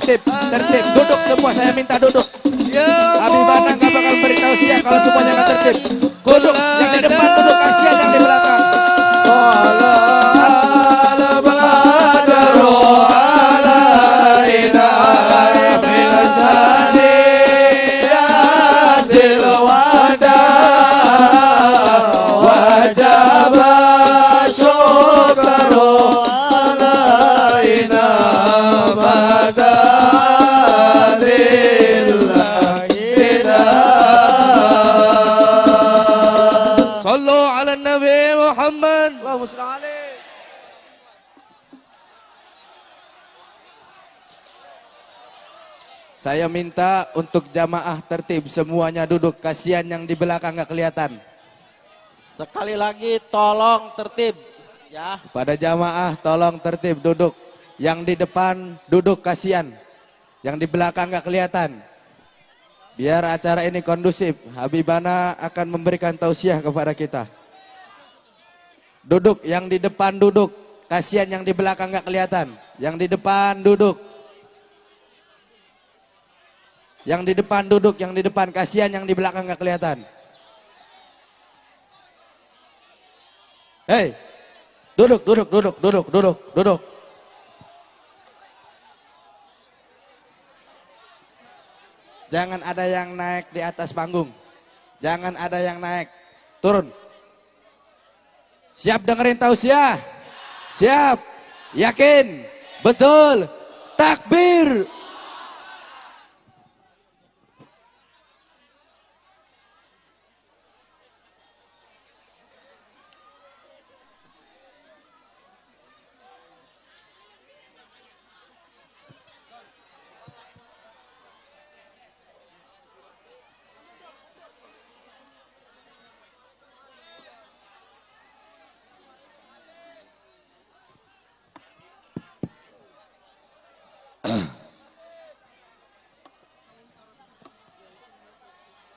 tertib, tertib, duduk semua, saya minta duduk. Ya Habibana nggak bakal beritahu siang kalau semuanya nggak tertib. Duduk, yang di depan duduk, kasihan yang di belakang. Sallu ala Nabi Muhammad. Allahumma shalli alaihi. Saya minta untuk jamaah tertib, semuanya duduk, kasihan yang di belakang nggak kelihatan. Sekali lagi tolong tertib ya. Pada jamaah tolong tertib, duduk. Yang di depan duduk, kasihan. Yang di belakang nggak kelihatan. Biar acara ini kondusif, Habibana akan memberikan tausiah kepada kita. Duduk, yang di depan duduk, kasihan yang di belakang nggak kelihatan. Yang di depan duduk. Yang di depan duduk, yang di depan, kasihan yang di belakang nggak kelihatan. Hei, duduk, duduk, duduk, duduk, duduk, duduk. Jangan ada yang naik di atas panggung. Jangan ada yang naik. Turun. Siap dengerin tausiah? Siap? Yakin? Betul? Takbir!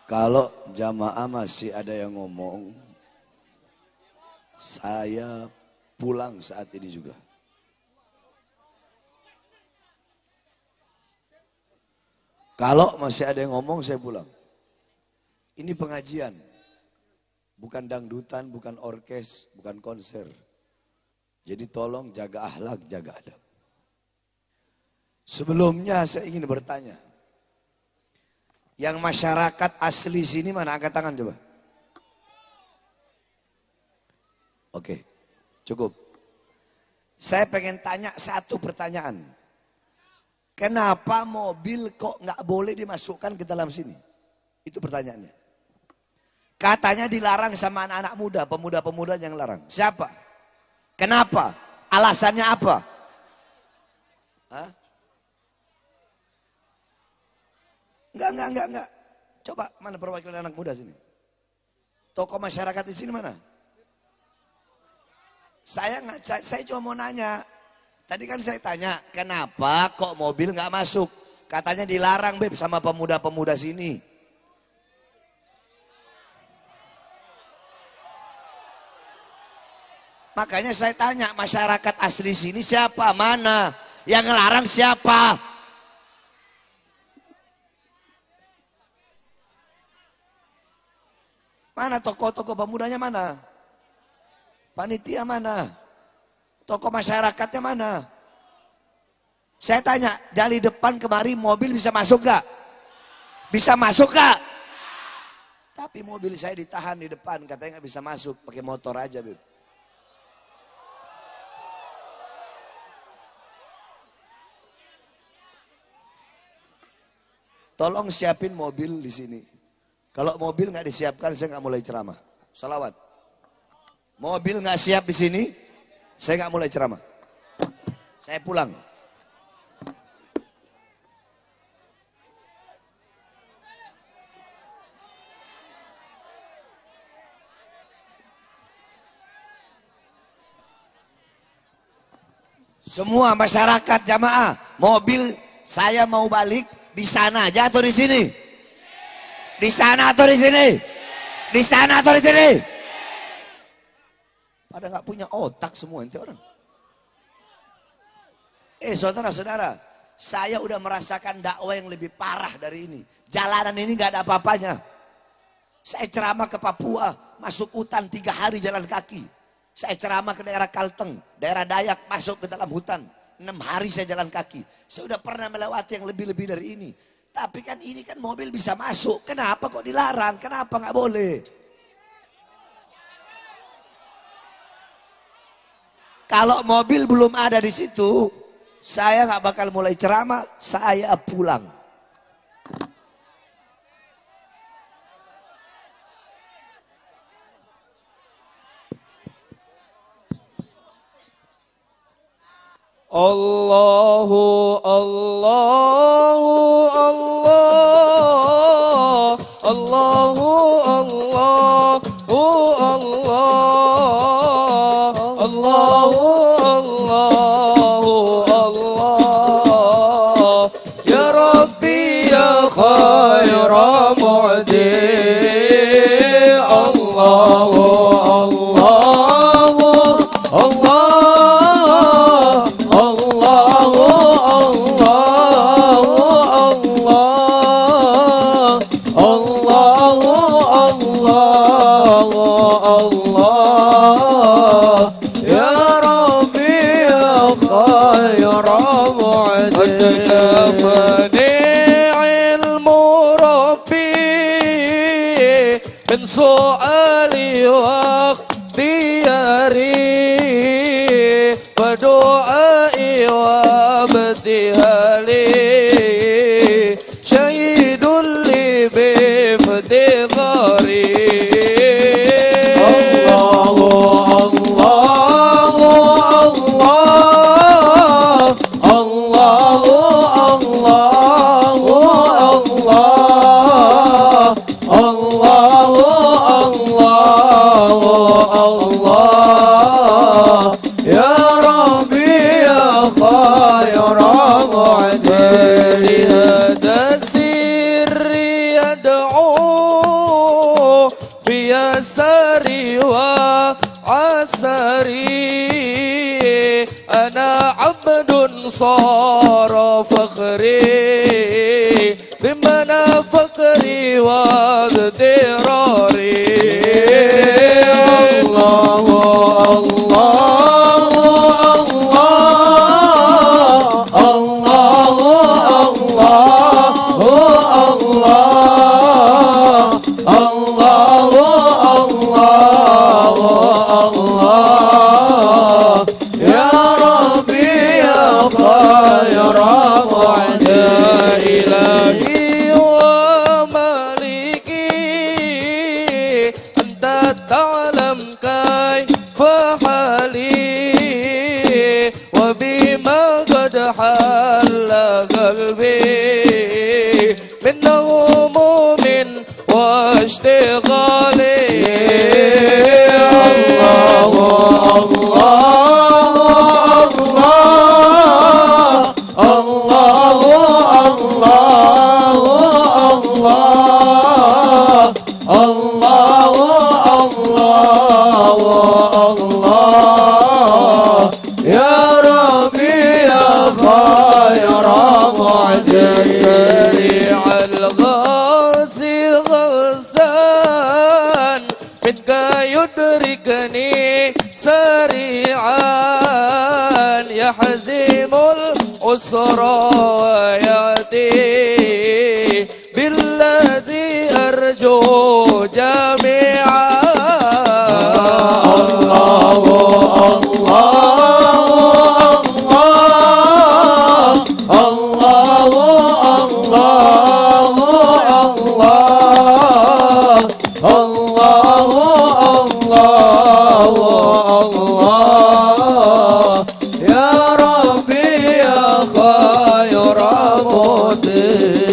Kalau jamaah masih ada yang ngomong, saya pulang saat ini juga. Kalau masih ada yang ngomong, saya pulang. Ini pengajian, bukan dangdutan, bukan orkes, bukan konser. Jadi tolong jaga akhlak, jaga adab. Sebelumnya saya ingin bertanya. Yang masyarakat asli sini mana, angkat tangan coba. Oke, cukup. Saya pengen tanya satu pertanyaan. Kenapa mobil kok nggak boleh dimasukkan ke dalam sini? Itu pertanyaannya. Katanya dilarang sama anak-anak muda, pemuda-pemuda yang larang. Siapa? Kenapa? Alasannya apa? Hah? Enggak. Coba mana perwakilan anak muda sini? Tokoh masyarakat di sini mana? Saya cuma mau nanya. Tadi kan saya tanya, kenapa kok mobil nggak masuk? Katanya dilarang Beb sama pemuda-pemuda sini. Makanya saya tanya, masyarakat asli sini siapa? Mana? Yang ngelarang siapa? Mana tokoh-tokoh pemudanya mana? Panitia mana? Tokoh masyarakatnya mana? Saya tanya, dari depan kemari mobil bisa masuk gak? Bisa masuk gak? Tapi mobil saya ditahan di depan, katanya gak bisa masuk, pakai motor aja Beb. Tolong siapin mobil di sini. Kalau mobil nggak disiapkan, saya nggak mulai ceramah. Salawat. Mobil nggak siap di sini, saya nggak mulai ceramah. Saya pulang. Semua masyarakat jamaah, mobil saya mau balik di sana aja atau di sini? Di sana atau di sini? Di sana atau di sini? Pada nggak punya otak semua ente orang. Saudara-saudara, Saya udah merasakan dakwah yang lebih parah dari ini. Jalanan ini gak ada apa-apanya. Saya ceramah ke Papua, masuk hutan 3 hari jalan kaki. Saya ceramah ke daerah Kalteng, daerah Dayak, masuk ke dalam hutan. 6 hari saya jalan kaki. Saya udah pernah melewati yang lebih-lebih dari ini. Tapi kan ini kan mobil bisa masuk. Kenapa kok dilarang? Kenapa gak boleh? Kalau mobil belum ada di situ, saya gak bakal mulai ceramah, saya pulang. Allahu Allahu Allah Allahu Allahu Allah Allahu Allahu Allah Ya Rabbi ya khaira mu'di Allahu من سؤالي واختياري ودعائي وابتهالي شهيد لي بافتقاري الله الله الله يساري وعساري أنا عبد صار فخري بمن فقري واغتراري الله الله الله تعلم كيف حالي وبما قد حل قلبي من هموم واشتغالي الله الله الله الله الله يا ربي يا خير معجي سريع الغاثي غسان منك يدركني سريعا يحزم الأسرى ويأتي بالذي أرجو جميعا الله الله الله الله الله يا ربي يا خير مدين.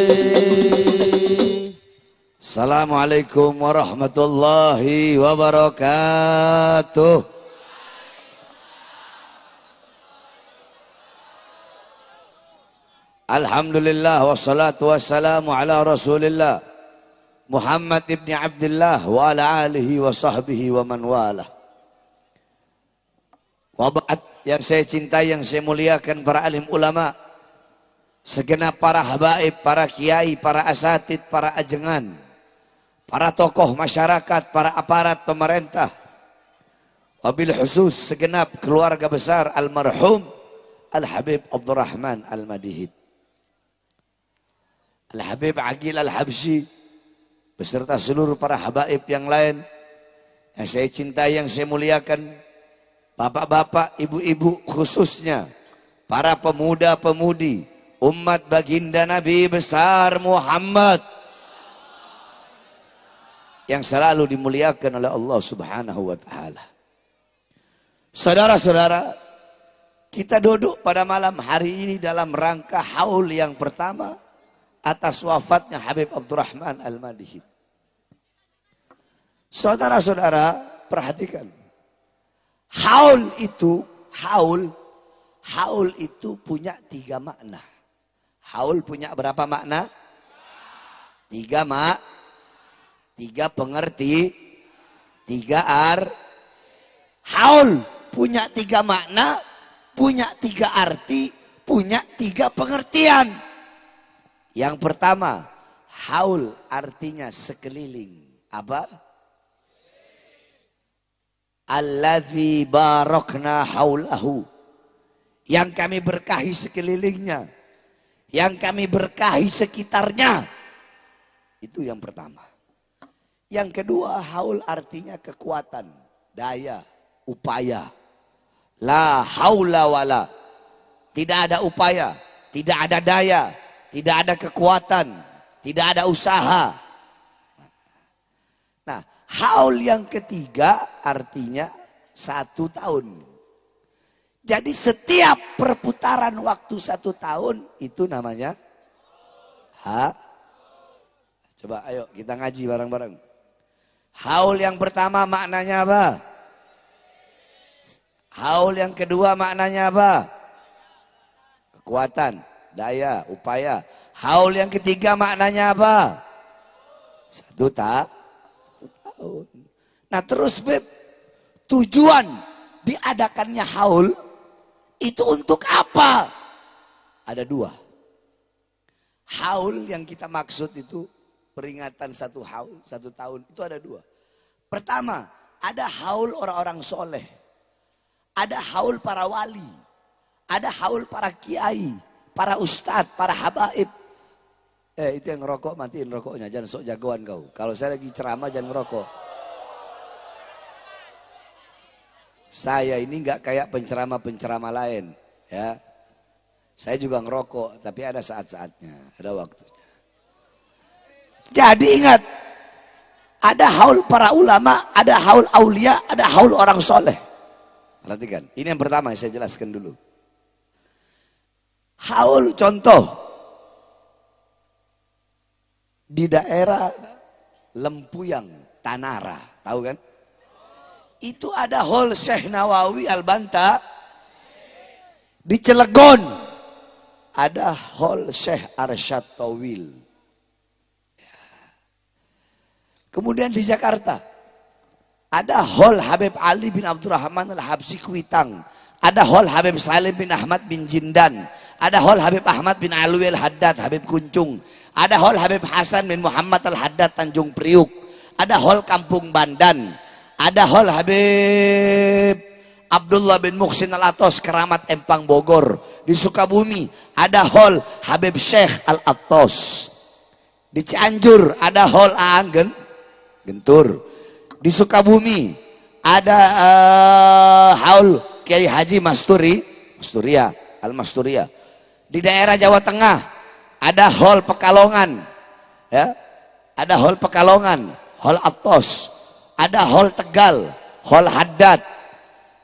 Assalamualaikum warahmatullahi wabarakatuh. Alhamdulillah wassalatu wassalamu ala Rasulillah Muhammad ibn Abdullah wa ala alihi wa sahbihi wa man walah. Wa ba'd, yang saya cintai, yang saya muliakan para alim ulama, segenap para habaib, para kiai, para asatid, para ajengan, para tokoh masyarakat, para aparat pemerintah, wabil khusus segenap keluarga besar almarhum Al-Habib Abdurrahman Al-Madihid, Al-Habib Aqil Al-Habsyi, beserta seluruh para habaib yang lain yang saya cintai, yang saya muliakan, bapak-bapak, ibu-ibu, khususnya para pemuda-pemudi umat baginda Nabi besar Muhammad yang selalu dimuliakan oleh Allah Subhanahu wa taala. Saudara-saudara, kita duduk pada malam hari ini dalam rangka haul yang pertama atas wafatnya Habib Abdurrahman Al-Madihid. Saudara-saudara, perhatikan. Haul itu punya 3 makna. Haul punya berapa makna? 3 pengerti, 3 Haul punya 3 makna, punya 3 arti, punya 3 pengertian. Yang pertama, haul artinya sekeliling. Apa? Alladzi barakna haulahu. Yang kami berkahi sekelilingnya, yang kami berkahi sekitarnya. Itu yang pertama. Yang kedua, haul artinya kekuatan, daya, upaya. La haula wala. Tidak ada upaya, tidak ada daya, tidak ada kekuatan, tidak ada usaha. Nah, haul yang ketiga artinya 1 tahun. Jadi setiap perputaran waktu 1 tahun itu namanya Coba ayo kita ngaji bareng-bareng. Haul yang pertama maknanya apa? Haul yang kedua maknanya apa? Kekuatan, daya, upaya. Haul yang ketiga maknanya apa? 1 tahun. Nah terus Beb, tujuan diadakannya haul itu untuk apa? Ada 2. Haul yang kita maksud itu peringatan 1 haul, 1 tahun itu ada 2. Pertama, ada haul orang-orang soleh. Ada haul para wali. Ada haul para kiai, para ustadz, para habaib. Itu yang ngerokok, matiin rokoknya. Jangan sok jagoan kau. Kalau saya lagi ceramah jangan ngerokok. Saya ini nggak kayak penceramah-penceramah lain. Ya, saya juga ngerokok, tapi ada saat-saatnya, ada waktunya. Jadi ingat, ada haul para ulama, ada haul aulia, ada haul orang soleh. Perhatikan, ini yang pertama yang saya jelaskan dulu. Haul contoh di daerah Lempuyang, Tanara, tahu kan? Itu ada haul Syekh Nawawi Al-Banta. Di Cilegon ada haul Syekh Arsyad Tawil. Kemudian di Jakarta ada haul Habib Ali bin Abdurrahman Al-Habsyi Kuitang. Ada haul Habib Salim bin Ahmad bin Jindan. Ada haul Habib Ahmad bin Alwi Al-Haddad Habib Kuncung. Ada haul Habib Hasan bin Muhammad Al-Haddad Tanjung Priuk. Ada haul Kampung Bandan. Ada haul Habib Abdullah bin Muhsin Al-Atos Keramat Empang Bogor. Di Sukabumi ada haul Habib Syekh Al-Atos. Di Cianjur ada haul Aang Gentur. Di Sukabumi ada haul Kiai Haji Masturia Al-Masturia. Di daerah Jawa Tengah ada haul Pekalongan, ya, ada haul Pekalongan, haul Atos, ada haul Tegal, haul Haddad.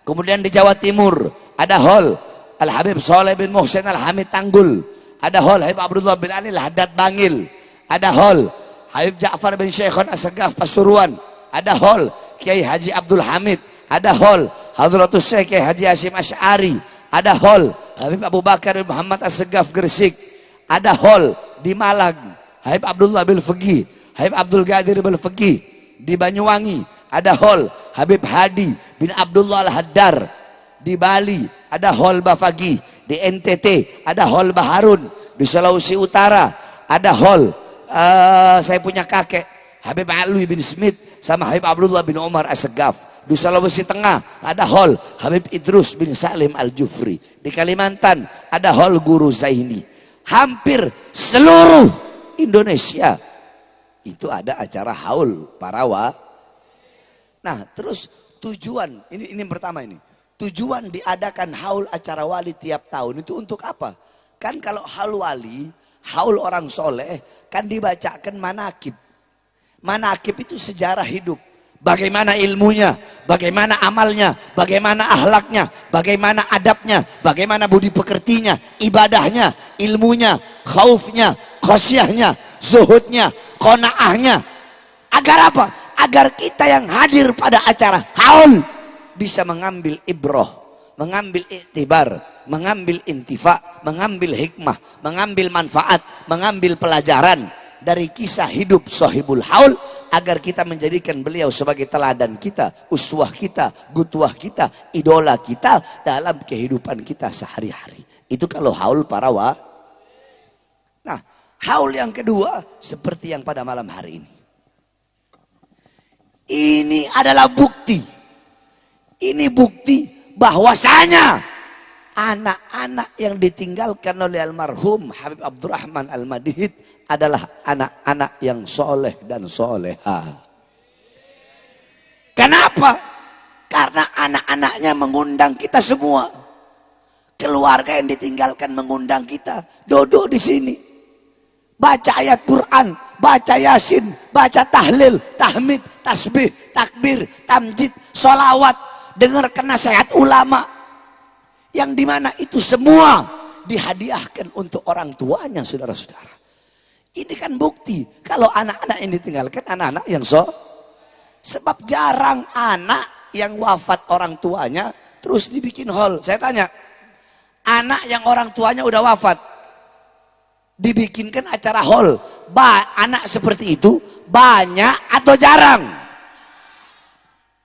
Kemudian di Jawa Timur ada haul Al-Habib Soleh bin Muhsin Al-Hamid Tanggul, ada haul Habib Abdullah bin Ali Al-Haddad Bangil, ada haul Habib Ja'far bin Syekhon As-Segaf Pasuruan, ada haul Kiai Haji Abdul Hamid, ada haul Hadratus Syekh Kiai Haji Hashim Asy'ari, ada haul Habib Abu Bakar bin Muhammad As-Segaf Gresik, ada haul di Malang Habib Abdullah bin Faqih, Habib Abdul Qadir bin Faqih. Di Banyuwangi ada haul Habib Hadi bin Abdullah Al-Haddar. Di Bali ada haul Bafaqih. Di NTT ada haul Baharun. Di Sulawesi Utara ada hall. Saya punya kakek Habib Alwi bin Smith sama Habib Abdullah bin Umar As-Segaf. Di Sulawesi Tengah ada hall Habib Idrus bin Salim Al-Jufri. Di Kalimantan ada hall Guru Zaini. Hampir seluruh Indonesia itu ada acara haul para Nah, terus tujuan ini yang pertama ini. Tujuan diadakan haul acara wali tiap tahun itu untuk apa? Kan kalau haul wali, haul orang soleh, kan dibacakan manakib. Manakib itu sejarah hidup. Bagaimana ilmunya, bagaimana amalnya, bagaimana ahlaknya, bagaimana adabnya, bagaimana budi pekertinya, ibadahnya, ilmunya, khaufnya, khasyahnya, zuhudnya, qanaahnya. Agar apa? Agar kita yang hadir pada acara haul bisa mengambil ibroh, mengambil iktibar, mengambil intifa, mengambil hikmah, mengambil manfaat, mengambil pelajaran dari kisah hidup sahibul haul, agar kita menjadikan beliau sebagai teladan kita, uswah kita, gutwah kita, idola kita dalam kehidupan kita sehari-hari. Itu kalau haul para Nah, haul yang kedua seperti yang pada malam hari ini. Ini adalah bukti. Ini bukti bahwasanya anak-anak yang ditinggalkan oleh almarhum Habib Abdurrahman Al-Madihid adalah anak-anak yang soleh dan soleha. Kenapa? Karena anak-anaknya mengundang kita semua. Keluarga yang ditinggalkan mengundang kita. Duduk di sini. Baca ayat Quran, baca Yasin, baca tahlil, tahmid, tasbih, takbir, tamjid, sholawat, dengarkan nasihat ulama. Yang dimana itu semua dihadiahkan untuk orang tuanya, saudara-saudara. Ini kan bukti kalau anak-anak yang ditinggalkan anak-anak yang sebab jarang anak yang wafat orang tuanya terus dibikin hall. Saya tanya, anak yang orang tuanya udah wafat dibikinkan acara hall, anak seperti itu banyak atau jarang?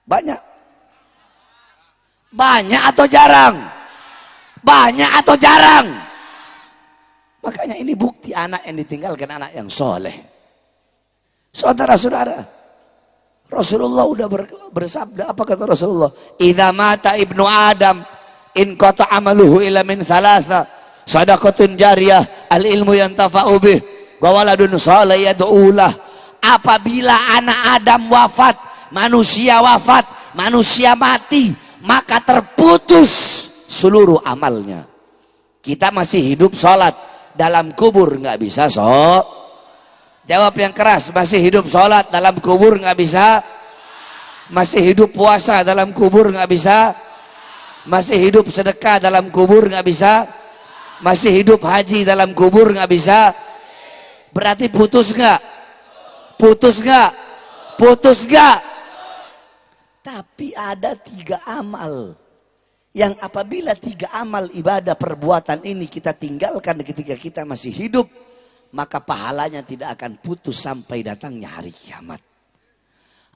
Banyak. Banyak atau jarang? Banyak atau jarang? Makanya ini bukti anak yang ditinggalkan anak yang soleh. Saudara-saudara, Rasulullah udah bersabda, apa kata Rasulullah? Idza mata ibnu Adam in qata amaluhu illa min thalatha, sadaqatun jariyah, al ilmu yantafa'u bih, wa waladun salih yad'ulah. Apabila anak Adam wafat, manusia wafat, manusia mati, maka terputus seluruh amalnya. Kita masih hidup sholat, dalam kubur nggak bisa Jawab yang keras, masih hidup sholat, dalam kubur nggak bisa. Masih hidup puasa, dalam kubur nggak bisa. Masih hidup sedekah, dalam kubur nggak bisa. Masih hidup haji, dalam kubur nggak bisa. Berarti putus nggak? Putus nggak? Putus nggak? Tapi ada 3 amal yang apabila 3 amal ibadah perbuatan ini kita tinggalkan ketika kita masih hidup, maka pahalanya tidak akan putus sampai datangnya hari kiamat.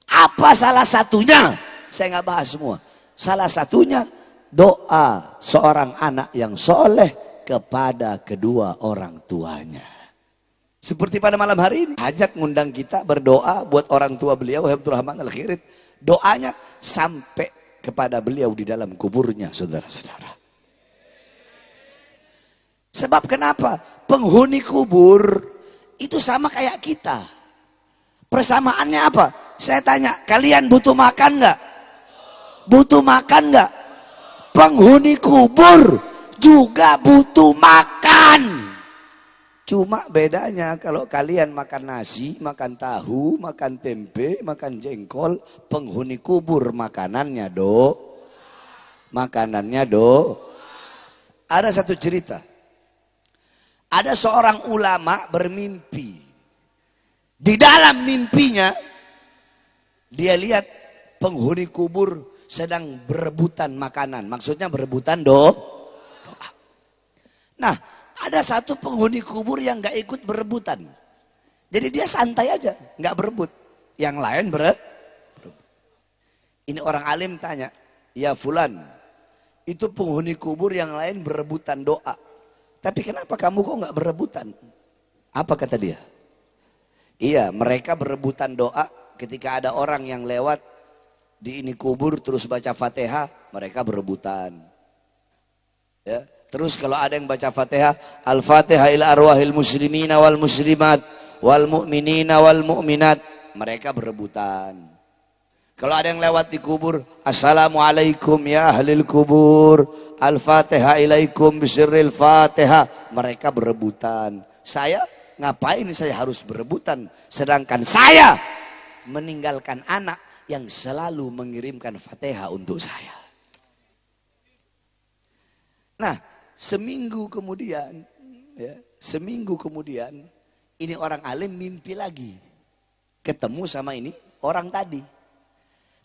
Apa salah satunya? Saya nggak bahas semua. Salah satunya doa seorang anak yang soleh kepada kedua orang tuanya. Seperti pada malam hari ini, hajat ngundang kita berdoa buat orang tua beliau Habib Abdurrahman Al-Khirid. Doanya sampai kepada beliau di dalam kuburnya, saudara-saudara. Sebab kenapa? Penghuni kubur itu sama kayak kita. Persamaannya apa? Saya tanya, kalian butuh makan nggak? Butuh makan nggak? Penghuni kubur juga butuh makan. Cuma bedanya kalau kalian makan nasi, makan tahu, makan tempe, makan jengkol, penghuni kubur makanannya Ada satu cerita. Ada seorang ulama bermimpi. Di dalam mimpinya dia lihat penghuni kubur sedang berebutan makanan. Maksudnya berebutan doa. Nah, ada satu penghuni kubur yang gak ikut berebutan. Jadi dia santai aja, gak berebut. Yang lain berebut. Ini orang alim tanya, ya fulan, itu penghuni kubur yang lain berebutan doa. Tapi kenapa kamu kok nggak berebutan? Apa kata dia? Iya, mereka berebutan doa ketika ada orang yang lewat di ini kubur terus baca Fatihah, mereka berebutan. Ya, terus kalau ada yang baca Fatihah, Al-Fatihah ila arwahil muslimina wal muslimat wal mu'minina wal mu'minat, mereka berebutan. Kalau ada yang lewat di kubur, Assalamualaikum ya ahlil kubur, Al-Fatihah ilaikum bisirril Fatihah, mereka berebutan. Saya ngapain saya harus berebutan, sedangkan saya meninggalkan anak yang selalu mengirimkan Fatihah untuk saya. Nah, seminggu kemudian ini orang alim mimpi lagi, ketemu sama ini orang tadi.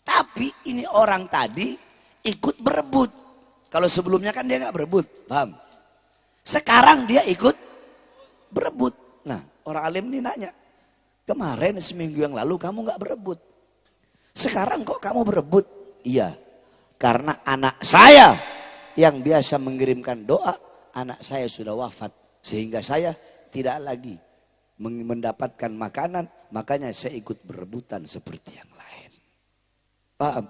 Tapi ini orang tadi ikut berebut. Kalau sebelumnya kan dia nggak berebut, paham? Sekarang dia ikut berebut. Nah, orang alim ini nanya, kemarin seminggu yang lalu kamu nggak berebut, sekarang kok kamu berebut? Iya, karena anak saya yang biasa mengirimkan doa, anak saya sudah wafat, sehingga saya tidak lagi mendapatkan makanan, makanya saya ikut berebutan seperti yang lain. Paham?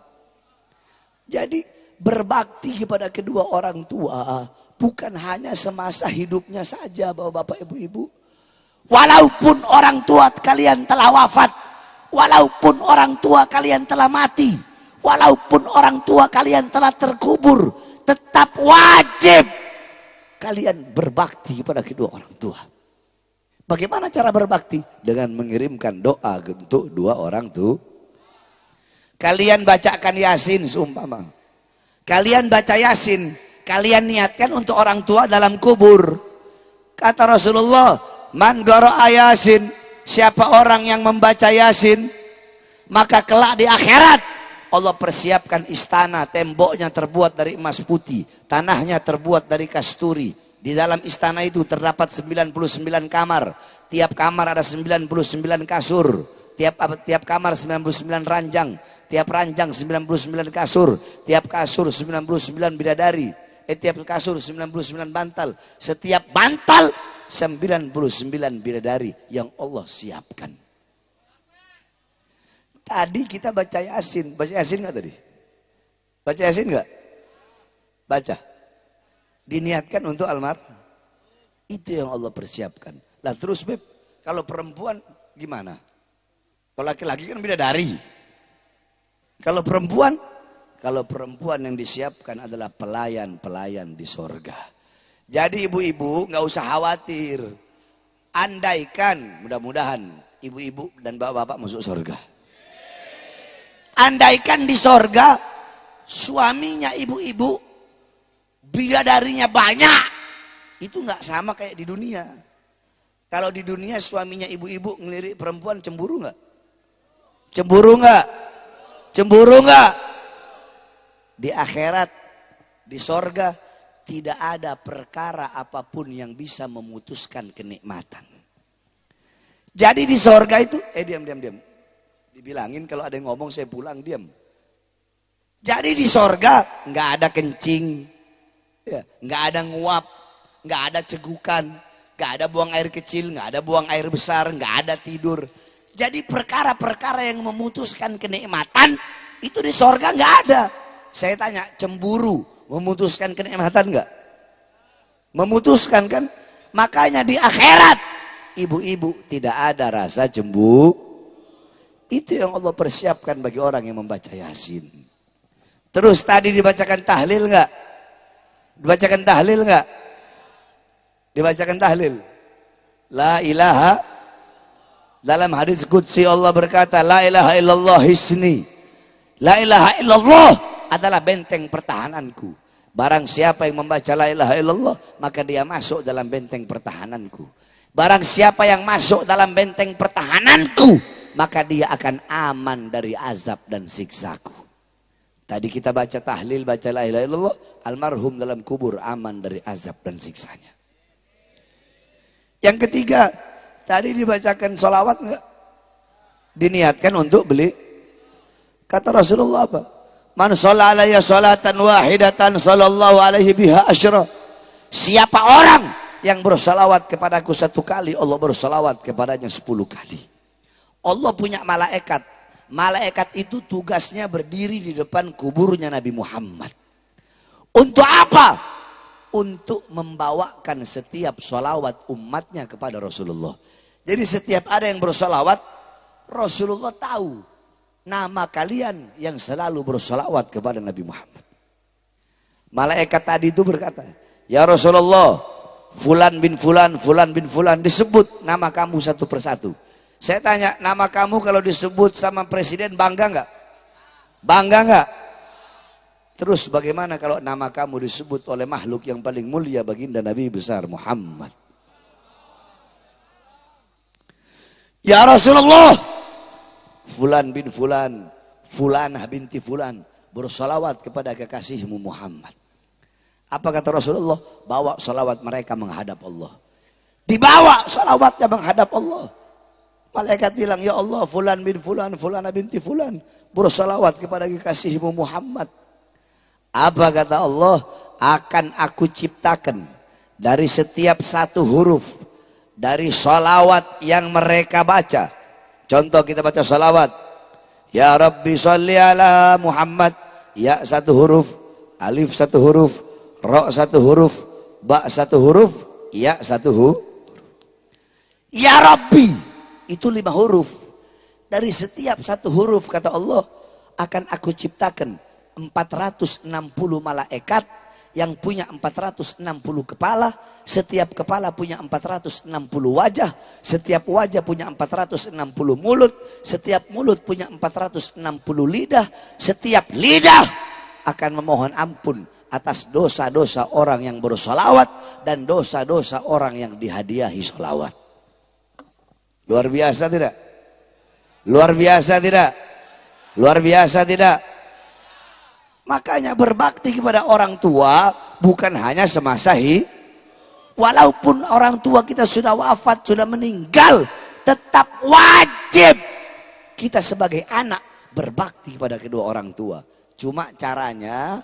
Jadi berbakti kepada kedua orang tua bukan hanya semasa hidupnya saja, bapak-bapak, ibu-ibu. Walaupun orang tua kalian telah wafat, walaupun orang tua kalian telah mati, walaupun orang tua kalian telah terkubur, tetap wajib kalian berbakti kepada kedua orang tua. Bagaimana cara berbakti? Dengan mengirimkan doa untuk dua orang tua. Kalian bacakan Yasin seumpama. Kalian baca Yasin, kalian niatkan untuk orang tua dalam kubur. Kata Rasulullah, man qara'a Yasin, siapa orang yang membaca Yasin, maka kelak di akhirat Allah persiapkan istana, temboknya terbuat dari emas putih, tanahnya terbuat dari kasturi. Di dalam istana itu terdapat 99 kamar, tiap kamar ada 99 kasur, tiap kamar 99 ranjang, tiap ranjang 99 kasur, tiap kasur 99 bidadari, tiap kasur 99 bantal, setiap bantal 99 bidadari yang Allah siapkan. Tadi kita baca Yasin nggak tadi? Baca Yasin nggak? Baca. Diniatkan untuk almarhum. Itu yang Allah persiapkan. Lah terus Beb, kalau perempuan gimana? Kalau laki-laki kan bidadari. Kalau perempuan yang disiapkan adalah pelayan-pelayan di sorga. Jadi ibu-ibu nggak usah khawatir. Andaikan, mudah-mudahan ibu-ibu dan bapak-bapak masuk sorga. Andaikan di sorga suaminya ibu-ibu, bidadarinya banyak, itu nggak sama kayak di dunia. Kalau di dunia suaminya ibu-ibu ngelirik perempuan, cemburu nggak? Cemburu nggak? Cemburu nggak? Di akhirat, di sorga, tidak ada perkara apapun yang bisa memutuskan kenikmatan. Jadi di sorga itu, diam. Dibilangin kalau ada yang ngomong saya pulang, diam. Jadi di sorga nggak ada kencing, nggak ada nguap, nggak ada cegukan, nggak ada buang air kecil, nggak ada buang air besar, nggak ada tidur. Jadi perkara-perkara yang memutuskan kenikmatan itu di sorga nggak ada. Saya tanya, cemburu memutuskan kenikmatan nggak? Memutuskan kan? Makanya di akhirat ibu-ibu tidak ada rasa cemburu. Itu yang Allah persiapkan bagi orang yang membaca Yasin. Terus tadi dibacakan tahlil nggak? Dibacakan tahlil nggak? Dibacakan tahlil. La ilaha. Dalam hadis qudsi Allah berkata, la ilaha illallah hisni. La ilaha illallah adalah benteng pertahananku. Barang siapa yang membaca la ilaha illallah, maka dia masuk dalam benteng pertahananku. Barang siapa yang masuk dalam benteng pertahananku, maka dia akan aman dari azab dan siksaku. Tadi kita baca tahlil, baca la ilaha illallah, almarhum dalam kubur aman dari azab dan siksanya. Yang ketiga, tadi dibacakan sholawat enggak? Diniatkan untuk beli. Kata Rasulullah apa? Man sholla alayya sholatan wahidatan sallallahu alaihi biha asyra. Siapa orang yang bersalawat kepadaku 1 kali, Allah bersalawat kepadanya 10 kali. Allah punya malaikat. Malaikat itu tugasnya berdiri di depan kuburnya Nabi Muhammad. Untuk apa? Untuk membawakan setiap salawat umatnya kepada Rasulullah. Jadi setiap ada yang bersalawat, Rasulullah tahu nama kalian yang selalu bersalawat kepada Nabi Muhammad. Malaikat tadi itu berkata, ya Rasulullah, Fulan bin Fulan, Fulan bin Fulan, disebut nama kamu satu persatu. Saya tanya, nama kamu kalau disebut sama presiden bangga nggak? Bangga nggak? Terus bagaimana kalau nama kamu disebut oleh makhluk yang paling mulia baginda Nabi besar Muhammad? Ya Rasulullah, Fulan bin Fulan, Fulanah binti Fulan bersalawat kepada kekasihmu Muhammad. Apa kata Rasulullah? Bawa salawat mereka menghadap Allah. Dibawa salawatnya menghadap Allah. Malaikat bilang, ya Allah, Fulan bin Fulan, Fulanah binti Fulan bersalawat kepada kekasihmu Muhammad. Apa kata Allah? Akan aku ciptakan dari setiap satu huruf dari salawat yang mereka baca. Contoh kita baca salawat, ya Rabbi sholli ala Muhammad, ya 1 huruf, alif 1 huruf, ra 1 huruf, ba 1 huruf, ya 1 huruf. Ya Rabbi itu 5 huruf. Dari setiap 1 huruf kata Allah akan aku ciptakan 460 malaikat yang punya 460 kepala. Setiap kepala punya 460 wajah. Setiap wajah punya 460 mulut. Setiap mulut punya 460 lidah. Setiap lidah akan memohon ampun atas dosa-dosa orang yang bersolawat dan dosa-dosa orang yang dihadiahi solawat. Luar biasa tidak? Luar biasa tidak? Luar biasa tidak? Makanya berbakti kepada orang tua bukan hanya semasa hidup. Walaupun orang tua kita sudah wafat, sudah meninggal, tetap wajib kita sebagai anak berbakti kepada kedua orang tua. Cuma caranya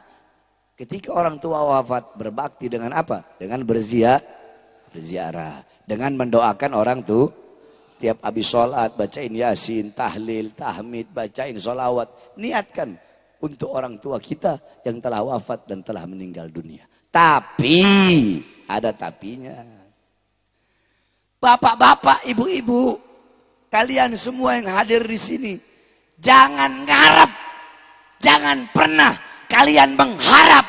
ketika orang tua wafat berbakti dengan apa? Dengan berziarah, dengan mendoakan orang tua. Tiap habis sholat bacain yasin, tahlil, tahmid, bacain sholawat. Niatkan untuk orang tua kita yang telah wafat dan telah meninggal dunia. Tapi ada tapinya. Bapak-bapak, ibu-ibu, kalian semua yang hadir di sini, jangan ngarep, jangan pernah kalian mengharap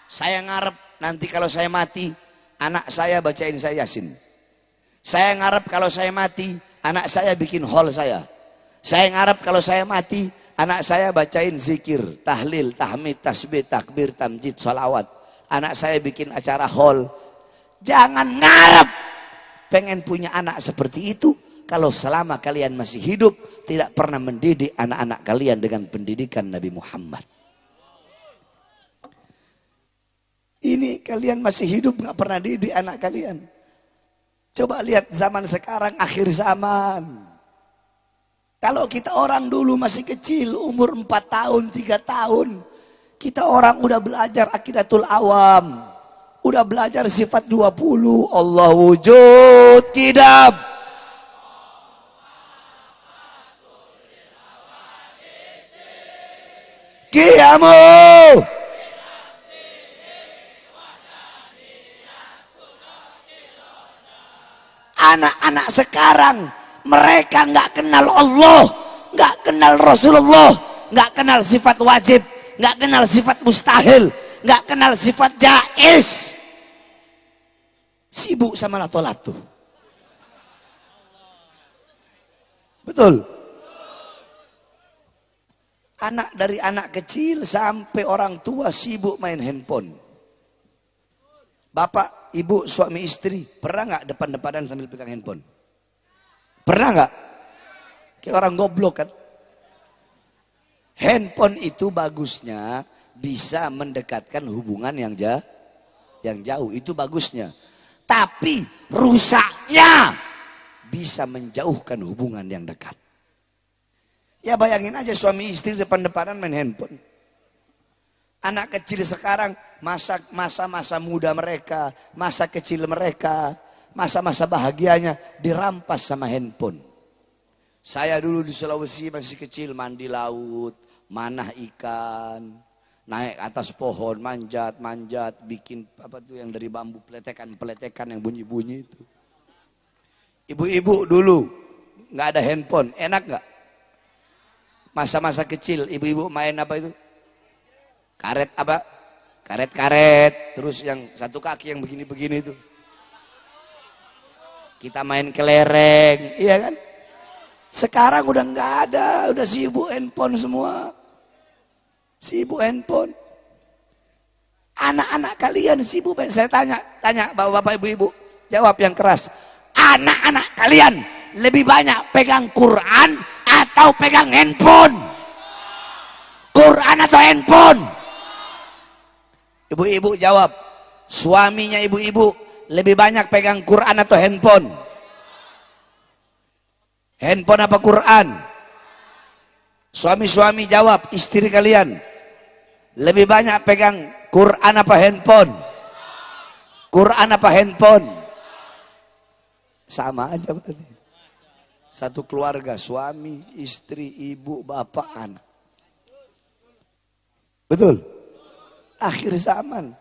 saya ngarep nanti kalau saya mati anak saya bacain saya yasin. Saya ngarep kalau saya mati anak saya bikin hall saya. Saya ngarep kalau saya mati anak saya bacain zikir, tahlil, tahmid, tasbih, takbir, tamjid, salawat. Anak saya bikin acara hall. Jangan ngarep pengen punya anak seperti itu kalau selama kalian masih hidup tidak pernah mendidik anak-anak kalian dengan pendidikan Nabi Muhammad. Ini kalian masih hidup nggak pernah didik anak kalian. Coba lihat zaman sekarang, akhir zaman. Kalau kita orang dulu masih kecil, umur 4 tahun, 3 tahun. Kita orang udah belajar akidatul awam. Udah belajar sifat 20. Allah wujud kidab. Qiyamu. Anak-anak sekarang mereka nggak kenal Allah, nggak kenal Rasulullah, nggak kenal sifat wajib, nggak kenal sifat mustahil, nggak kenal sifat jaiz. Sibuk sama lato-lato. Betul. Anak dari anak kecil sampai orang tua sibuk main handphone. Bapak, ibu, suami istri, pernah nggak depan-depanan sambil pegang handphone? Pernah nggak? Kayak orang goblok kan? Handphone itu bagusnya bisa mendekatkan hubungan yang jauh. Itu bagusnya. Tapi rusaknya bisa menjauhkan hubungan yang dekat. Ya bayangin aja suami istri depan-depanan main handphone. Anak kecil sekarang masa-masa muda mereka, masa kecil mereka, masa-masa bahagianya dirampas sama handphone. Saya dulu di Sulawesi masih kecil mandi laut, manah ikan, naik atas pohon, manjat, bikin apa tuh yang dari bambu, peletekan yang bunyi-bunyi itu. Ibu-ibu dulu nggak ada handphone, enak nggak? Masa-masa kecil ibu-ibu main apa itu? Karet apa? Karet-karet, terus yang satu kaki yang begini-begini itu. Kita main kelereng, iya kan? Sekarang udah nggak ada, udah sibuk handphone semua. Sibuk handphone. Anak-anak kalian sibuk. Saya tanya bapak-bapak ibu-ibu, jawab yang keras. Anak-anak kalian lebih banyak pegang Quran atau pegang handphone? Quran atau handphone? Ibu-ibu jawab. Suaminya ibu-ibu lebih banyak pegang Quran atau handphone? Handphone apa Quran? Suami-suami jawab, istri kalian lebih banyak pegang Quran apa handphone? Quran apa handphone? Sama aja berarti. Satu keluarga, suami, istri, ibu, bapak, anak. Betul? Akhir zaman.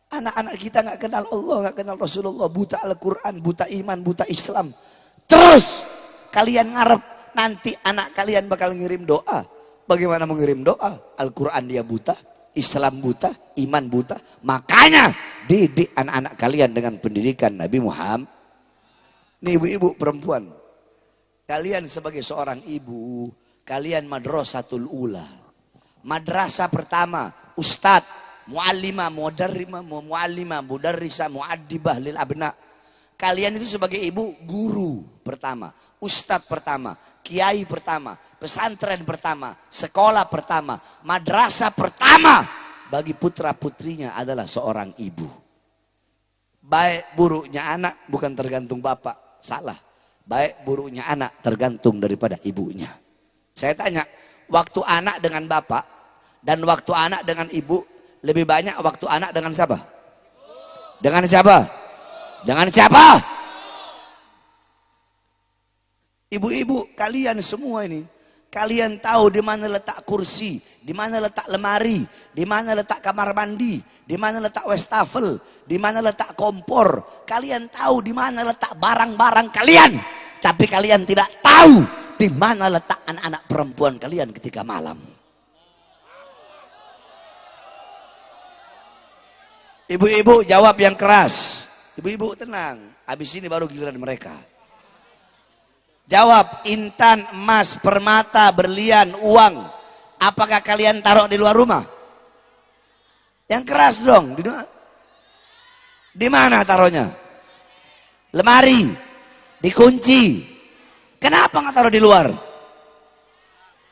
Anak-anak kita nggak kenal Allah, nggak kenal Rasulullah, buta Al-Quran, buta iman, buta Islam. Terus kalian ngarep nanti anak kalian bakal ngirim doa. Bagaimana mengirim doa? Al-Quran dia buta, Islam buta, iman buta. Makanya didik anak-anak kalian dengan pendidikan Nabi Muhammad. Nih ibu-ibu perempuan, kalian sebagai seorang ibu, kalian madrasatul ula. Madrasah pertama, ustadz, muallimah, mudarrisah, muaddibah lil abna. Kalian itu sebagai ibu, guru pertama, ustadz pertama, kiai pertama, pesantren pertama, sekolah pertama, madrasah pertama bagi putra putrinya adalah seorang ibu. Baik buruknya anak bukan tergantung bapak, salah. Baik buruknya anak tergantung daripada ibunya. Saya tanya, waktu anak dengan bapak dan waktu anak dengan ibu, lebih banyak waktu anak dengan siapa? Dengan siapa? Dengan siapa? Ibu-ibu kalian semua ini, kalian tahu di mana letak kursi, di mana letak lemari, di mana letak kamar mandi, di mana letak wastafel, di mana letak kompor. Kalian tahu di mana letak barang-barang kalian, tapi kalian tidak tahu di mana letak anak-anak perempuan kalian ketika malam. Ibu-ibu jawab yang keras. Ibu-ibu tenang, habis ini baru giliran mereka. Jawab, intan, emas, permata, berlian, uang. Apakah kalian taruh di luar rumah? Yang keras dong. Di mana taruhnya? Lemari, dikunci. Kenapa nggak taruh di luar?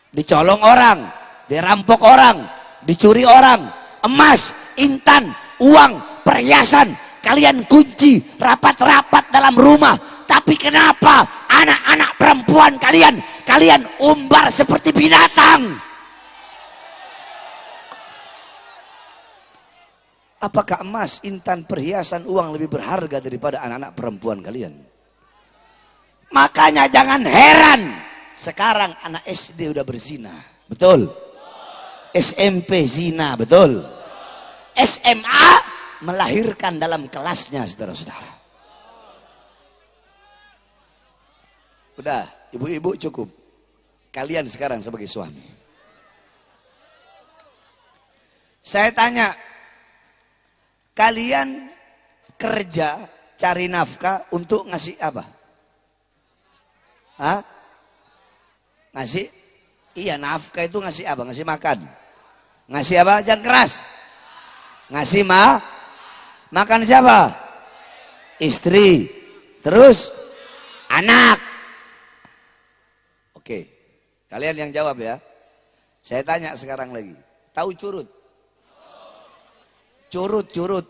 Dicolong orang, dirampok orang, dicuri orang. Emas, intan, uang, perhiasan, kalian kunci rapat-rapat dalam rumah. Tapi kenapa anak-anak perempuan kalian umbar seperti binatang? Apakah emas, intan, perhiasan, uang lebih berharga daripada anak-anak perempuan kalian? Makanya jangan heran sekarang anak SD udah berzina, betul? SMP zina, betul? SMA melahirkan dalam kelasnya, saudara-saudara. Udah, ibu-ibu cukup. Kalian sekarang sebagai suami. Saya tanya, kalian kerja cari nafkah untuk ngasih apa? Hah? Ngasih? Iya, nafkah itu ngasih apa? Ngasih makan. Ngasih apa? Jangan keras. Ngasih makan siapa? Istri. Terus anak. Oke, kalian yang jawab ya. Saya tanya sekarang lagi. Tahu curut? Curut.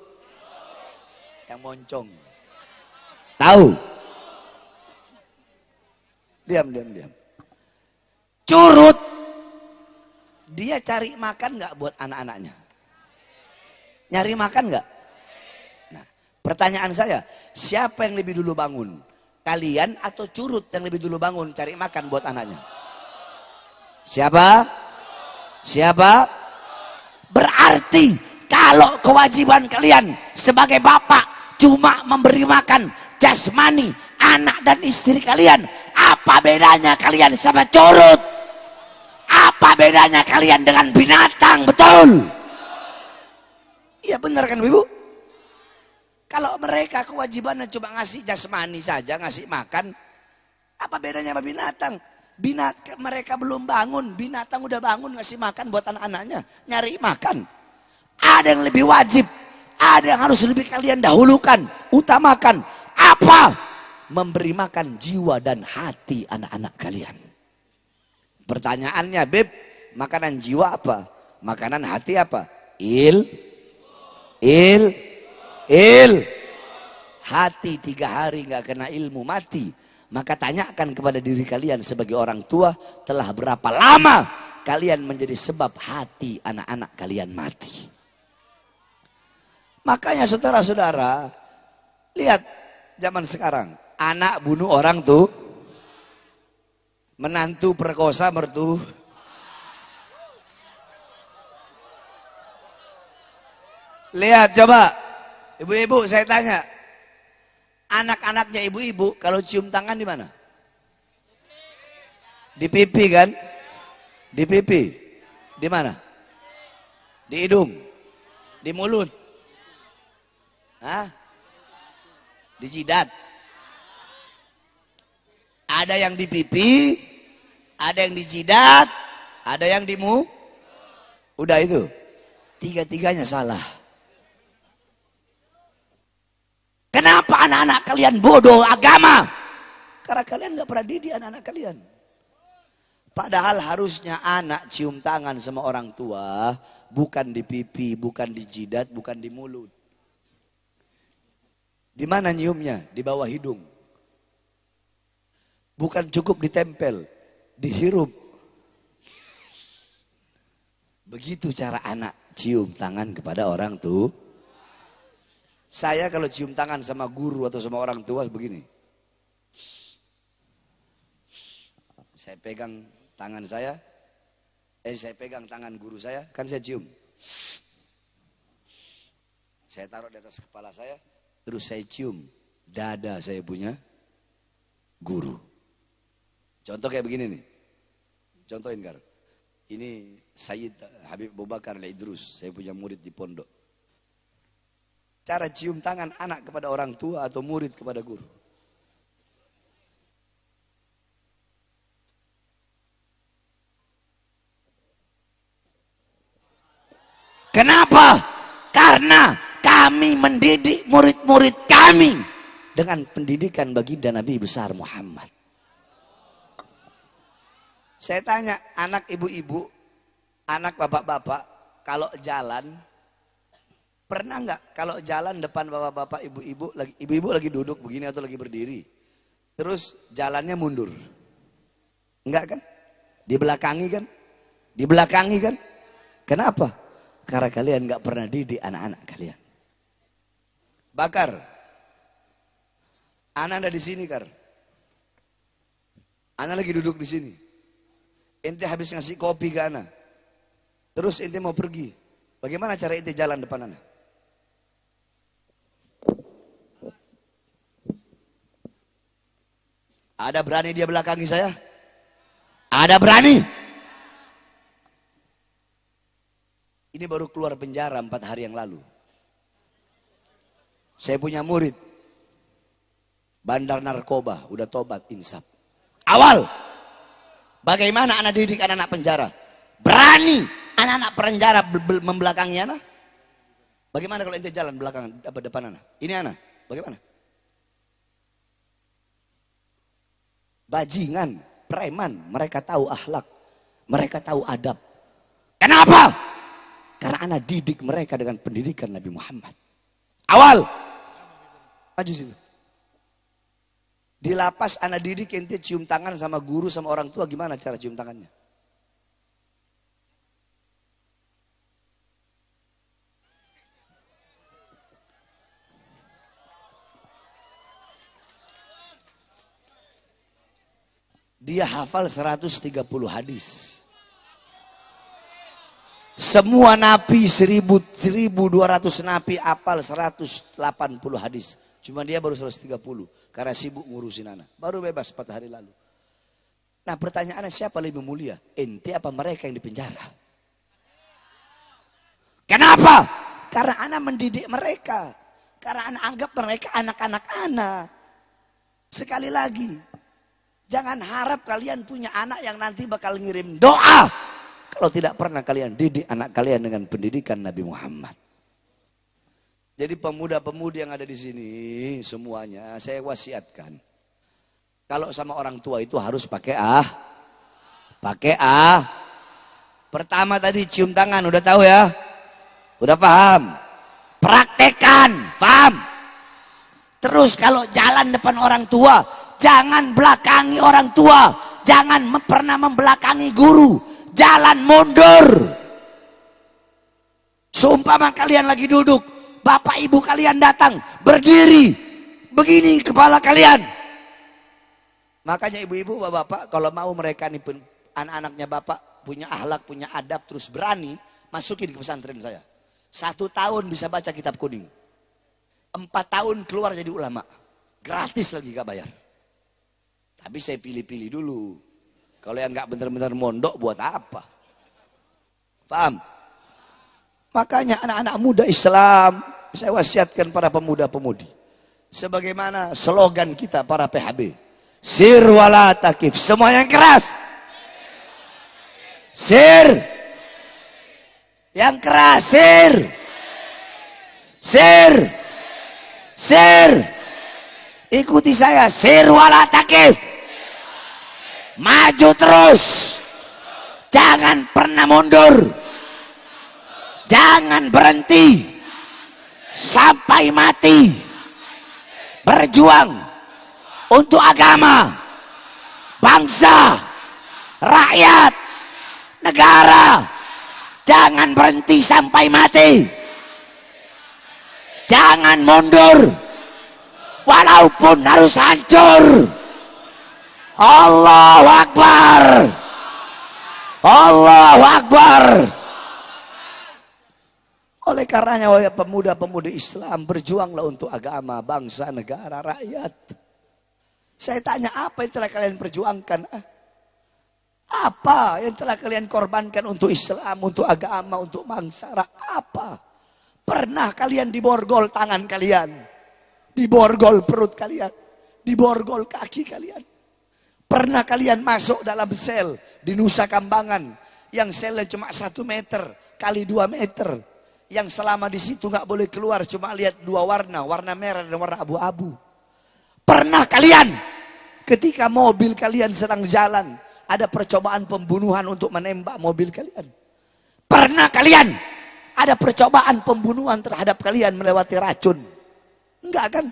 Yang moncong. Tahu? Diam. Curut. Dia cari makan nggak buat anak-anaknya? Nyari makan nggak? Nah, pertanyaan saya, siapa yang lebih dulu bangun? Kalian atau curut yang lebih dulu bangun cari makan buat anaknya? Siapa? Siapa? Berarti kalau kewajiban kalian sebagai bapak cuma memberi makan jasmani anak dan istri kalian, apa bedanya kalian sama curut? Apa bedanya kalian dengan binatang? Betul? Iya benar kan ibu? Kalau mereka kewajibannya cuma ngasih jasmani saja, ngasih makan, apa bedanya sama binatang? Mereka belum bangun, binatang udah bangun ngasih makan buat anak-anaknya, nyari makan. Ada yang lebih wajib, ada yang harus lebih kalian dahulukan, utamakan. Apa? Memberi makan jiwa dan hati anak-anak kalian. Pertanyaannya, Beb, makanan jiwa apa? Makanan hati apa? Hati 3 hari nggak kena ilmu mati. Maka tanyakan kepada diri kalian sebagai orang tua, telah berapa lama kalian menjadi sebab hati anak-anak kalian mati. Makanya saudara-saudara, lihat zaman sekarang, anak bunuh orang tuh, menantu perkosa mertu. Lihat coba, ibu-ibu saya tanya, anak-anaknya ibu-ibu kalau cium tangan di mana? Di pipi kan? Di pipi. Di mana? Di hidung. Di mulut. Hah? Di jidat. Ada yang di pipi, ada yang di jidat, ada yang di mulut. Udah itu. 3-tiganya salah. Kenapa anak-anak kalian bodoh agama? Karena kalian gak pernah didik anak-anak kalian. Padahal harusnya anak cium tangan sama orang tua, bukan di pipi, bukan di jidat, bukan di mulut. Di mana nyiumnya? Di bawah hidung. Bukan cukup ditempel, dihirup. Begitu cara anak cium tangan kepada orang tua. Saya kalau cium tangan sama guru atau sama orang tua begini. Saya pegang tangan saya pegang tangan guru saya, kan saya cium. Saya taruh di atas kepala saya, terus saya cium dada saya punya guru. Contoh kayak begini nih. Contohin Kar. Ini Sayyid Habib Abu Bakar Al-Idrus, saya punya murid di pondok. Cara cium tangan anak kepada orang tua atau murid kepada guru. Kenapa? Karena kami mendidik murid-murid kami dengan pendidikan baginda Nabi besar Muhammad. Saya tanya anak ibu-ibu, anak bapak-bapak, kalau jalan, pernah nggak kalau jalan depan bapak-bapak, ibu-ibu lagi duduk begini atau lagi berdiri, terus jalannya mundur? Enggak kan? Dibelakangi kan? Dibelakangi kan? Kenapa? Karena kalian nggak pernah didik anak-anak kalian. Bakar, anak ada di sini Kar. Anak lagi duduk di sini. Ente habis ngasih kopi ke anak. Terus ente mau pergi. Bagaimana cara ente jalan depan anak? Ada berani dia belakangi saya? Ada berani? Ini baru keluar penjara 4 hari yang lalu. Saya punya murid. Bandar narkoba, udah tobat, insaf. Awal. Bagaimana anak didik anak-anak penjara? Berani anak-anak penjara membelakangi anak? Bagaimana kalau ente jalan belakangan depan anak? Ini anak, bagaimana? Bajingan, preman, mereka tahu akhlak, mereka tahu adab. Kenapa? Karena anak didik mereka dengan pendidikan Nabi Muhammad. Awal, maju situ. Di lapas anak didik ente cium tangan sama guru sama orang tua, gimana cara cium tangannya? Dia hafal 130 hadis. Semua nabi 1200 nabi hafal 180 hadis. Cuma dia baru 130 karena sibuk ngurusin anak. Baru bebas 4 hari lalu. Nah pertanyaannya siapa lebih mulia? Ente apa mereka yang dipenjara? Kenapa? Karena anak mendidik mereka. Karena anak anggap mereka anak-anak anak. Sekali lagi, jangan harap kalian punya anak yang nanti bakal ngirim doa. Kalau tidak pernah kalian didik anak kalian dengan pendidikan Nabi Muhammad. Jadi pemuda-pemudi yang ada di sini semuanya saya wasiatkan. Kalau sama orang tua itu harus pakai Pertama tadi cium tangan, udah tahu ya? Udah paham? Praktekan, paham? Terus kalau jalan depan orang tua, jangan belakangi orang tua. Jangan pernah membelakangi guru. Jalan mundur. Seumpama kalian lagi duduk, bapak ibu kalian datang, berdiri. Begini kepala kalian. Makanya ibu-ibu, bapak-bapak, kalau mau mereka nih anak-anaknya bapak punya akhlak, punya adab, terus berani, masukin ke pesantren saya. 1 tahun bisa baca kitab kuning. 4 tahun keluar jadi ulama. Gratis lagi gak bayar. Tapi saya pilih-pilih dulu. Kalau yang gak benar-benar mondok buat apa? Paham? Makanya anak-anak muda Islam, saya wasiatkan para pemuda-pemudi. Sebagaimana slogan kita para PHB. Sir wala takif. Semua yang keras. Sir. Yang keras. Sir. Sir. Sir. Ikuti saya. Sir wala takif. Maju terus. Jangan pernah mundur. Jangan berhenti. Sampai mati. Berjuang untuk agama, bangsa, rakyat, negara. Jangan berhenti sampai mati. Jangan mundur. Walaupun harus hancur. Allahu Akbar. Allahu Akbar. Oleh karenanya wahai pemuda-pemudi Islam, berjuanglah untuk agama, bangsa, negara, rakyat. Saya tanya, apa yang telah kalian perjuangkan? Apa yang telah kalian korbankan untuk Islam, untuk agama, untuk bangsa? Apa? Pernah kalian diborgol tangan kalian? Diborgol perut kalian? Diborgol kaki kalian? Pernah kalian masuk dalam sel di Nusa Kambangan yang selnya cuma 1 meter kali 2 meter? Yang selama di situ nggak boleh keluar, cuma lihat 2 warna, warna merah dan warna abu-abu. Pernah kalian ketika mobil kalian sedang jalan ada percobaan pembunuhan untuk menembak mobil kalian? Pernah kalian ada percobaan pembunuhan terhadap kalian melewati racun? Enggak kan?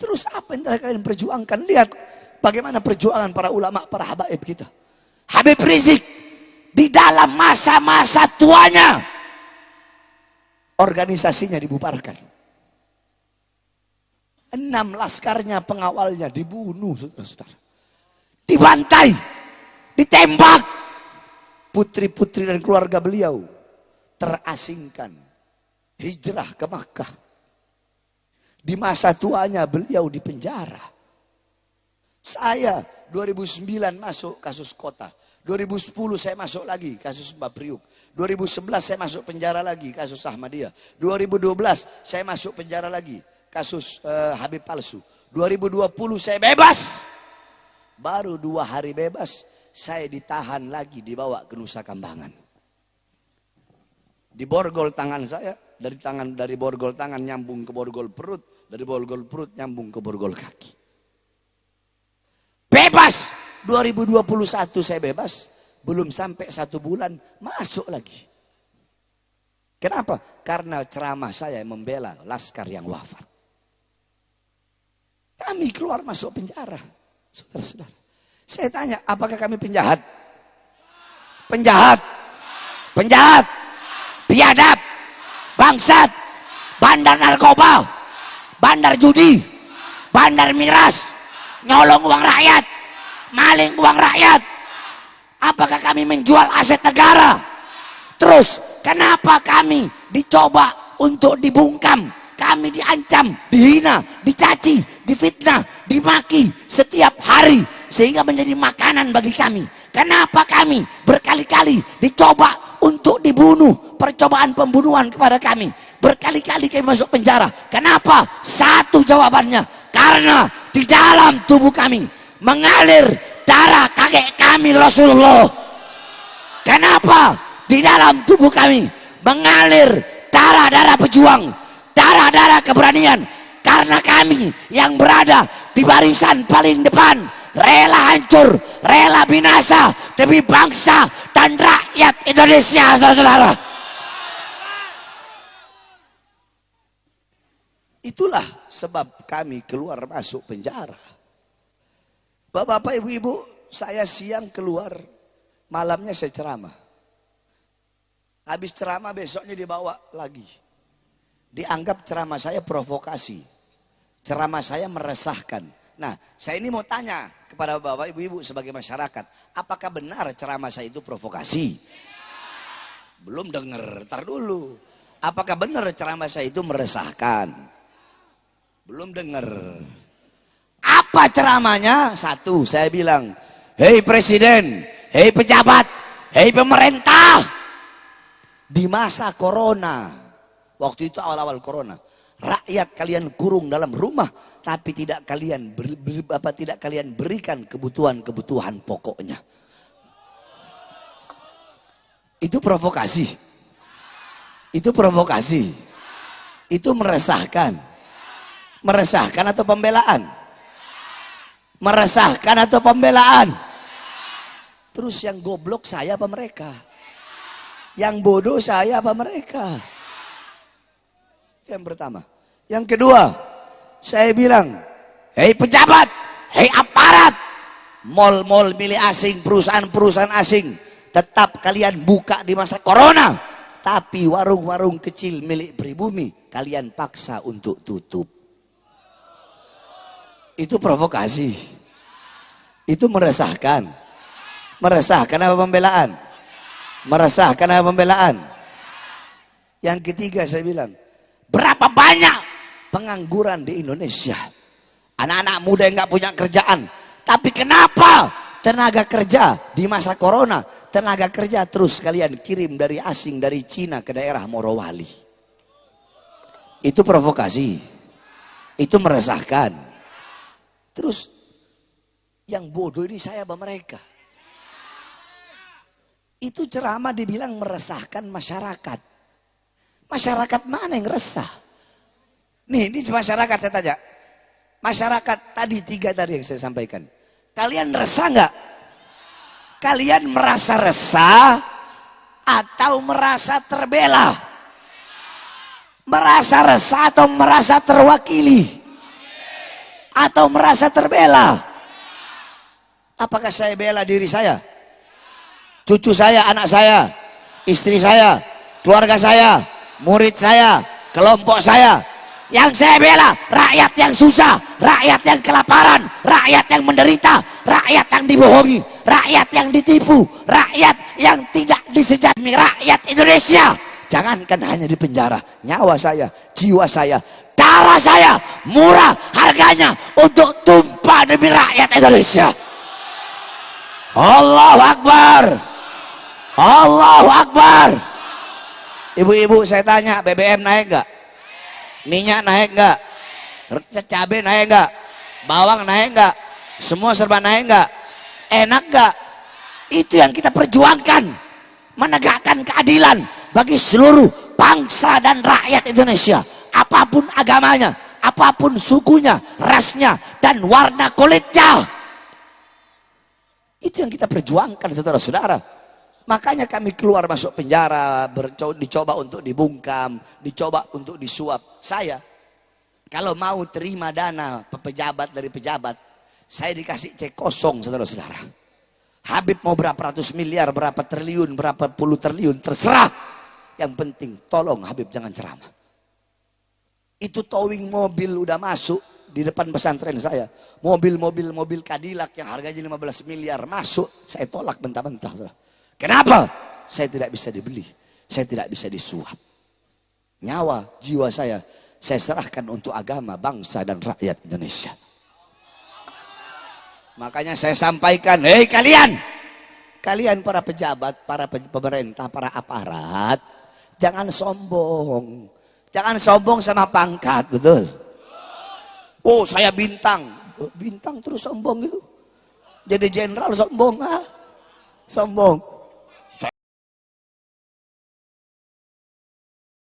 Terus apa yang telah kalian perjuangkan? Lihat bagaimana perjuangan para ulama, para habaib kita. Habib Rizik di dalam masa-masa tuanya organisasinya dibubarkan. 6 laskarnya, pengawalnya dibunuh, saudara-saudara. Dibantai, ditembak. Putri-putri dan keluarga beliau terasingkan. Hijrah ke Makkah. Di masa tuanya beliau dipenjara. Saya 2009 masuk kasus kota. 2010 saya masuk lagi kasus Mbak Priuk. 2011 saya masuk penjara lagi kasus Ahmadiyah. 2012 saya masuk penjara lagi kasus Habib palsu. 2020 saya bebas. Baru 2 hari bebas saya ditahan lagi, dibawa ke Nusa Kambangan. Diborgol tangan saya, dari borgol tangan nyambung ke borgol perut, dari borgol perut nyambung ke borgol kaki. Bebas. 2021 saya bebas. Belum sampai 1 bulan masuk lagi. Kenapa? Karena ceramah saya membela laskar yang wafat. Kami keluar masuk penjara. Saudara-saudara. Saya tanya, apakah kami penjahat? Penjahat. Penjahat. Biadab. Bangsat. Bandar narkoba. Bandar judi. Bandar miras. Nyolong uang rakyat. maling uang rakyat? Apakah kami menjual aset negara? Terus kenapa kami dicoba untuk dibungkam? Kami diancam, dihina, dicaci, difitnah, dimaki setiap hari sehingga menjadi makanan bagi kami. Kenapa kami berkali-kali dicoba untuk dibunuh? Percobaan pembunuhan kepada kami. Berkali-kali kami masuk penjara. Kenapa? Satu jawabannya. Karena di dalam tubuh kami mengalir darah kakek kami Rasulullah. Kenapa? Di dalam tubuh kami mengalir darah-darah pejuang, darah-darah keberanian. Karena kami yang berada di barisan paling depan, rela hancur, rela binasa demi bangsa dan rakyat Indonesia, saudara-saudara. Itulah sebab kami keluar masuk penjara. Bapak-bapak, ibu-ibu, saya siang keluar, malamnya saya ceramah. Habis ceramah besoknya dibawa lagi. Dianggap ceramah saya provokasi. Ceramah saya meresahkan. Nah, saya ini mau tanya kepada bapak, ibu-ibu sebagai masyarakat. Apakah benar ceramah saya itu provokasi? Belum dengar, tar dulu. Apakah benar ceramah saya itu meresahkan? Belum dengar. Apa ceramahnya? Satu, saya bilang, hei presiden, hei pejabat, hei pemerintah. Di masa corona, waktu itu awal-awal corona, rakyat kalian kurung dalam rumah, tapi tidak kalian berikan kebutuhan-kebutuhan pokoknya. Itu provokasi. Itu provokasi. Itu meresahkan. Meresahkan atau pembelaan? Meresahkan atau pembelaan? Terus yang goblok saya apa mereka? Yang bodoh saya apa mereka? Yang pertama. Yang kedua, saya bilang, hei pejabat, hei aparat, mal-mal milik asing, perusahaan-perusahaan asing, tetap kalian buka di masa corona. Tapi warung-warung kecil milik pribumi, kalian paksa untuk tutup. Itu provokasi. Itu meresahkan. Meresahkan apa pembelaan? Meresahkan apa pembelaan? Yang ketiga saya bilang, berapa banyak pengangguran di Indonesia? Anak-anak muda yang gak punya kerjaan. Tapi kenapa tenaga kerja di masa corona, tenaga kerja terus kalian kirim dari asing, dari Cina ke daerah Morowali? Itu provokasi. Itu meresahkan. Terus yang bodoh ini saya apa mereka? Itu ceramah dibilang meresahkan masyarakat. Masyarakat mana yang resah? Nih, ini masyarakat saya tanya. Masyarakat tadi tiga tadi yang saya sampaikan. Kalian resah nggak? Kalian merasa resah atau merasa terbela? Merasa resah atau merasa terwakili? Atau merasa terbela? Apakah saya bela diri saya? Cucu saya, anak saya, istri saya, keluarga saya, murid saya, kelompok saya. Yang saya bela rakyat yang susah, rakyat yang kelaparan, rakyat yang menderita, rakyat yang dibohongi, rakyat yang ditipu, rakyat yang tidak disejahterai, rakyat Indonesia. Jangankan hanya di penjara, nyawa saya, jiwa saya, darah saya murah harganya untuk tumpah demi rakyat Indonesia. Allahu Akbar. Allahu Akbar. Ibu-ibu saya tanya, BBM naik gak? Minyak naik gak? Cabai naik gak? Bawang naik gak? Semua serba naik gak? Enak gak? Itu yang kita perjuangkan. Menegakkan keadilan bagi seluruh bangsa dan rakyat Indonesia. Apapun agamanya, apapun sukunya, rasnya, dan warna kulitnya. Itu yang kita perjuangkan, saudara-saudara. Makanya kami keluar masuk penjara, dicoba untuk dibungkam, dicoba untuk disuap. Saya, kalau mau terima dana pejabat dari pejabat, saya dikasih cek kosong, saudara-saudara. Habib mau berapa ratus miliar, berapa triliun, berapa puluh triliun, terserah. Yang penting, tolong Habib jangan ceramah. Itu towing mobil udah masuk di depan pesantren saya. mobil Cadillac yang harganya 15 miliar masuk, saya tolak mentah-mentah. Kenapa? Saya tidak bisa dibeli, saya tidak bisa disuap. Nyawa, jiwa saya serahkan untuk agama, bangsa dan rakyat Indonesia. Makanya saya sampaikan, hei kalian para pejabat, para pemerintah, para aparat, jangan sombong. Jangan sombong sama pangkat, betul? Oh, saya bintang. Bintang terus sombong gitu. Jadi jenderal sombong, Sombong.